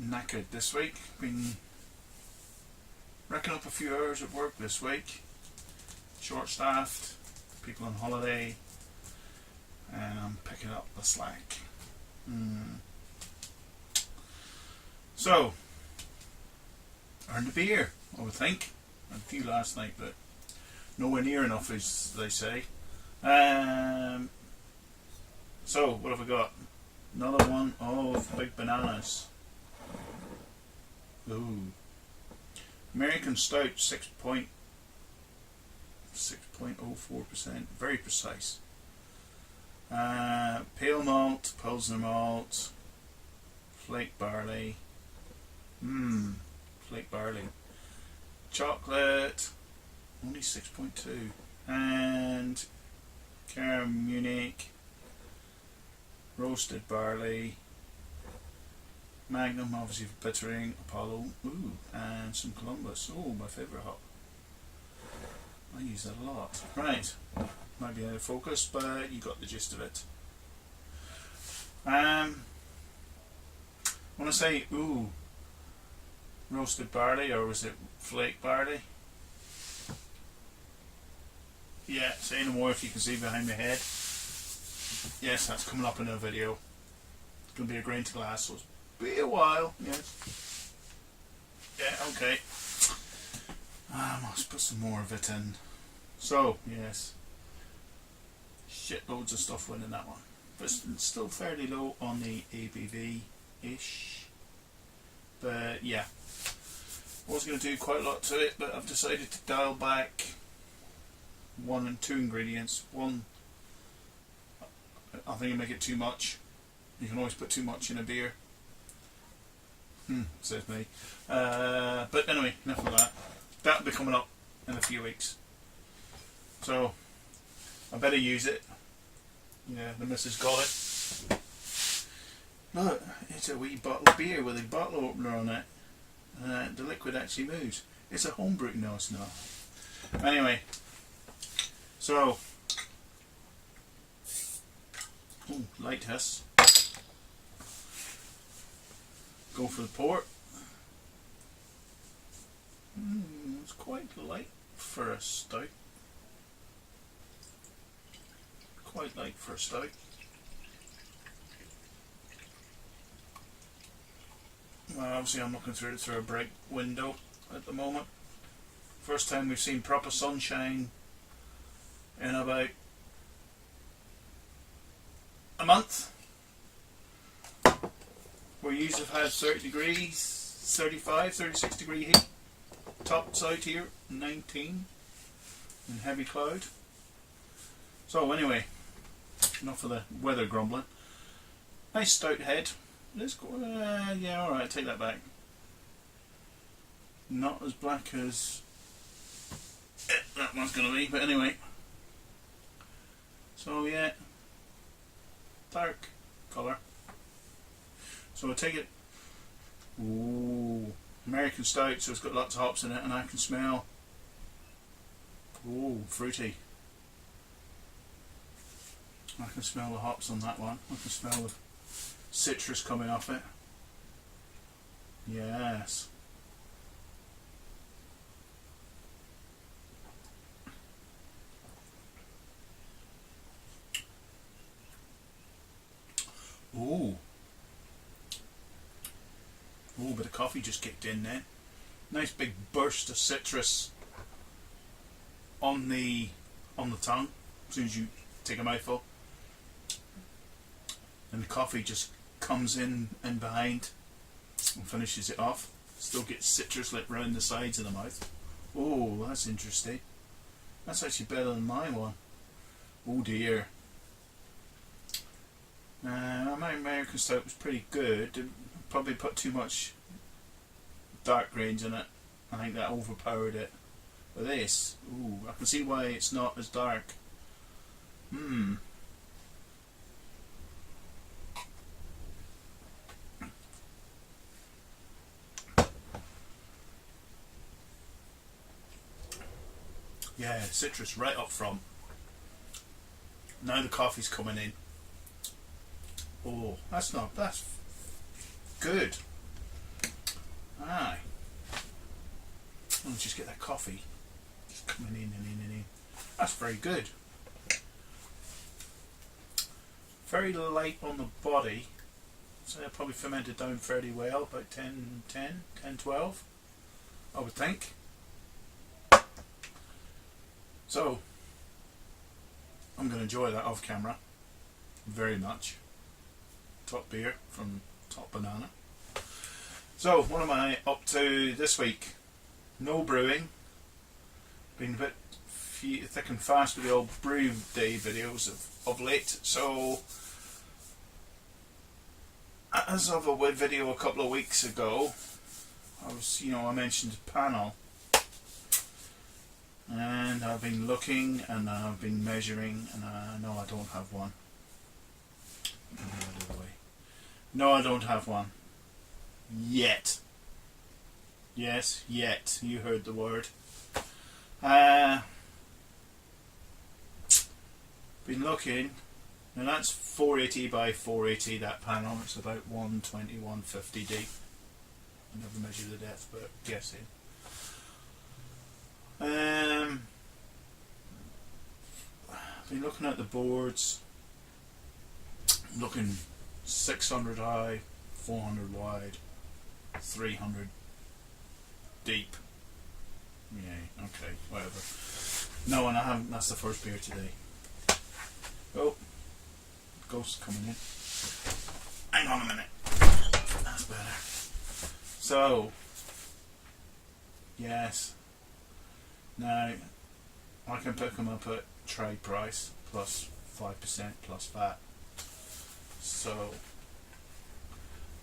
knackered this week. Been racking up a few hours at work this week. Short staffed, people on holiday, and I'm picking up the slack. So, earned a beer, I would think. Had a few last night, but nowhere near enough, as they say. So, what have we got? Another one of big bananas. Ooh. American Stout, 6.04%. Very precise. Pale malt, Pilsner malt, flake barley. Flake barley. Chocolate, only 6.2. And Cairn Munich, roasted barley, Magnum, obviously for bittering, Apollo, and some Columbus. My favourite hop. I use that a lot. Right, might be out of focus, but you got the gist of it. When I say roasted barley, or was it flake barley? Yeah, say no more if you can see behind my head. Yes, that's coming up in a video. It's going to be a grain to glass, so it's be a while. Yes. Yeah, okay. I must put some more of it in. So, yes. Shitloads of stuff went in that one. But it's still fairly low on the ABV-ish. But yeah. I was going to do quite a lot to it, but I've decided to dial back 1 and 2 ingredients. One, I think I make it too much. You can always put too much in a beer. Says me. But anyway, enough of that. That'll be coming up in a few weeks. So, I better use it. Yeah, the missus got it. Look, it's a wee bottle of beer with a bottle opener on it. The liquid actually moves. It's a home brew. No, it's not. Anyway, so light test. Go for the port. It's quite light for a stout. Quite light for a stout. Well, obviously I'm looking through it through a bright window at the moment. First time we've seen proper sunshine in about a month. We usually have had 30 degrees, 35, 36 degree heat. Tops out here, 19 in heavy cloud. So anyway, enough of the weather grumbling. Nice stout head. Let's go. Yeah, alright, take that back. Not as black as that one's going to be, but anyway. So yeah, dark colour. So I take it. American stout, so it's got lots of hops in it, and I can smell. Fruity. I can smell the hops on that one. I can smell the citrus coming off it. Yes. Bit of coffee just kicked in there. Nice big burst of citrus on the tongue as soon as you take a mouthful, and the coffee just comes in and behind and finishes it off. Still gets citrus lit round the sides of the mouth. That's interesting. That's actually better than my one. Oh dear. My American stout was pretty good. Probably put too much dark grains in it. I think that overpowered it. But this, I can see why it's not as dark. Yeah, citrus right up front. Now the coffee's coming in. That's good. Aye. I'll just get that coffee. Just coming in and in and in. That's very good. Very light on the body. So they're probably fermented down fairly well, about 10, 12, I would think. So, I'm going to enjoy that off camera very much. Top beer from Top Banana. So, what am I up to this week? No brewing. Been a bit thick and fast with the old brew day videos of late. So, as of a video a couple of weeks ago, I mentioned panel. And I've been looking and I've been measuring, and no, I don't have one. No, I don't have one. Yet. Yes, yet. You heard the word. Been looking. Now that's 480 by 480, that panel. It's about 120, 150 deep. I never measured the depth, but guessing. Been looking at the boards. Looking 600 high, 400 wide, 300 deep. Yeah, okay, whatever. No, and I haven't. That's the first beer today. Oh, ghost coming in. Hang on a minute. That's better. So, yes. Now, I can pick them up at trade price plus 5% plus VAT. So,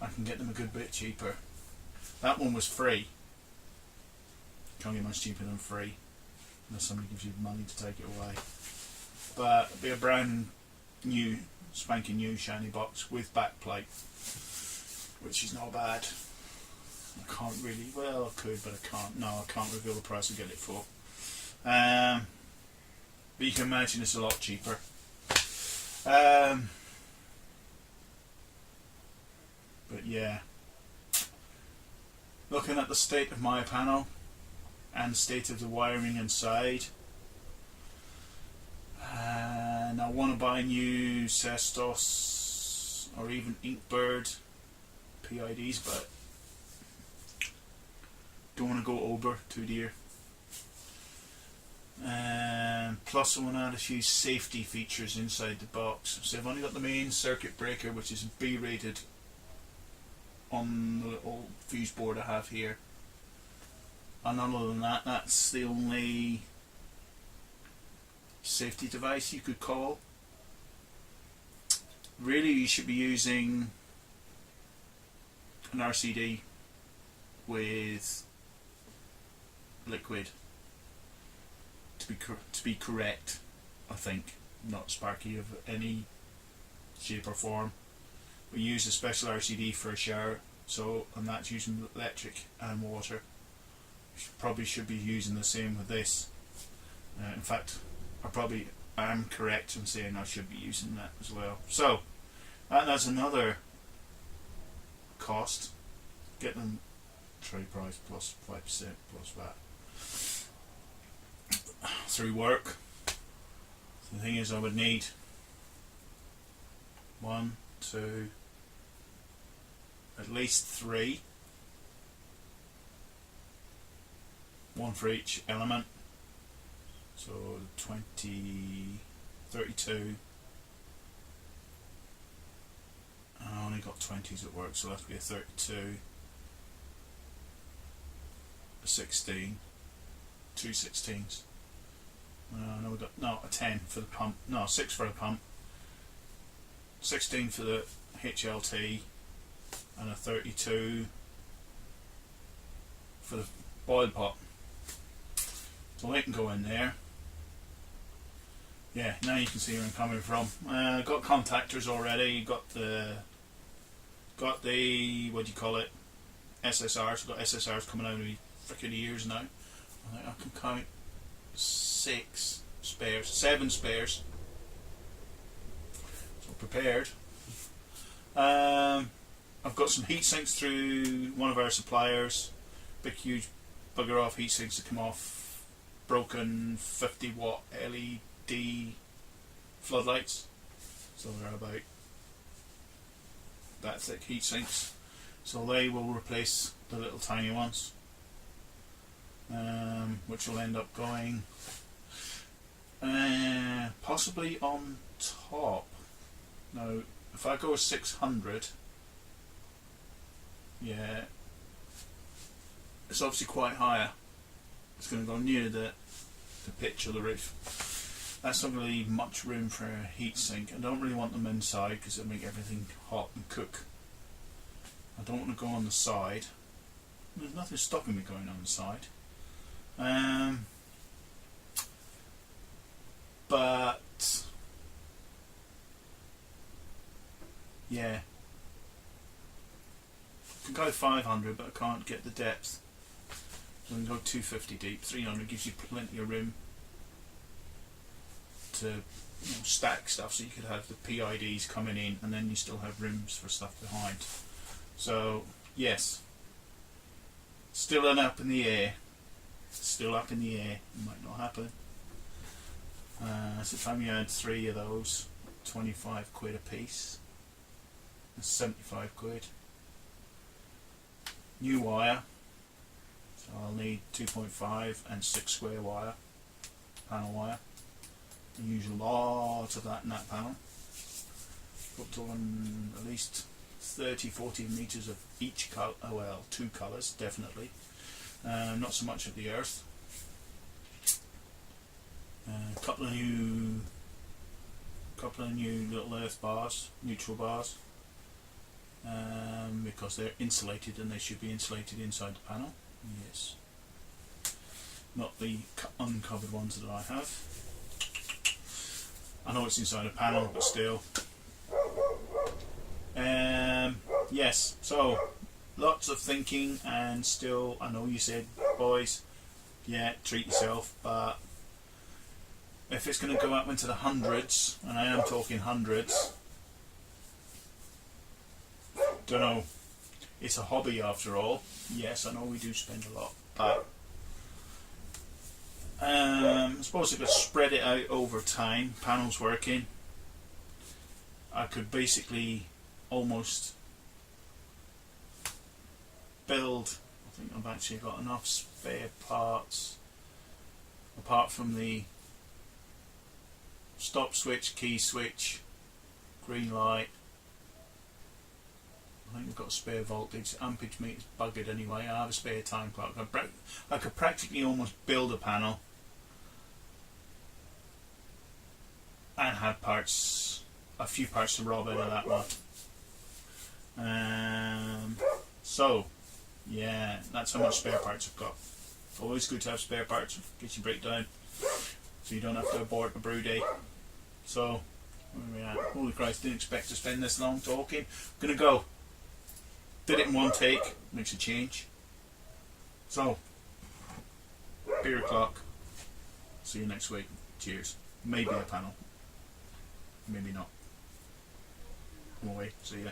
I can get them a good bit cheaper. That one was free. Can't get much cheaper than free, unless somebody gives you money to take it away. But it'll be a brand new, spanking new shiny box with backplate, which is not bad. I can't really, well I could, but I can't. No, I can't reveal the price I get it for. But you can imagine it's a lot cheaper. But yeah, looking at the state of my panel and state of the wiring inside, and I want to buy new Cestos or even Inkbird PIDs, but don't want to go over too dear. Plus I want to add a few safety features inside the box. So I've only got the main circuit breaker, which is B rated, on the little fuse board I have here, and other than that, that's the only safety device you could call. Really, you should be using an RCD with liquid to be correct, I think, not sparky of any shape or form. We use a special RCD for a shower, and that's using electric and water. You probably should be using the same with this. In fact, I am correct in saying I should be using that as well. So, that's another cost. Get them trade price plus 5% plus VAT. Through work. The thing is, I would need 1, 2, at least 3, one for each element. So 20, 32. I only got 20s at work, so that'll be a 32, a 16, 2 16s. No, we got a 10 for the pump. No, 6 for the pump. 16 for the HLT, and a 32 for the boil pot. So they can go in there. Yeah, now you can see where I'm coming from. Got contactors already. Got the what do you call it? SSRs. Got SSRs coming out of me freaking ears now. I can count 6 spares, 7 spares. So prepared. I've got some heat sinks through one of our suppliers. big huge bugger off heat sinks that come off broken 50-watt LED floodlights. So they're about that thick heat sinks. So they will replace the little tiny ones, which will end up going possibly on top. Now, if I go 600, yeah, it's obviously quite higher. It's going to go near the pitch of the roof. That's not going to leave much room for a heat sink. I don't really want them inside because it'll make everything hot and cook. I don't want to go on the side. There's nothing stopping me going on the side. But yeah, I can go 500, but I can't get the depth. So I can go 250 deep. 300 gives you plenty of room to stack stuff, so you could have the PIDs coming in, and then you still have rooms for stuff behind. So yes, still up in the air. Still up in the air. It might not happen. So if you had 3 of those, 25 quid a piece. That's 75 quid. New wire. So I'll need 2.5 and 6 square wire, panel wire. I use a lot of that in that panel. Put on at least 30-40 meters of each colour. Oh well, 2 colours definitely. Not so much of the earth. A couple of new little earth bars, neutral bars, because they're insulated and they should be insulated inside the panel. Yes, not the uncovered ones that I have. I know it's inside a panel, but still. Yes, so lots of thinking, and still, I know you said, boys, yeah, treat yourself, but if it's going to go up into the hundreds, and I am talking hundreds, don't know, it's a hobby after all. Yes, I know we do spend a lot, but I suppose I could spread it out over time. Panels working, I could basically almost build. I think I've actually got enough spare parts, apart from the stop switch, key switch, green light. I think we've got spare voltage. Ampage meter's buggered anyway. I have a spare time clock. I could practically almost build a panel and have parts, a few parts to rob out of that one. So yeah, that's how much spare parts I've got. Always good to have spare parts in case you break down, so you don't have to abort the brew day. So where are we at? Holy Christ, didn't expect to spend this long talking. I'm gonna go. Did it in one take, makes a change. So, beer o'clock. See you next week. Cheers. Maybe a panel. Maybe not. We'll wait. See ya.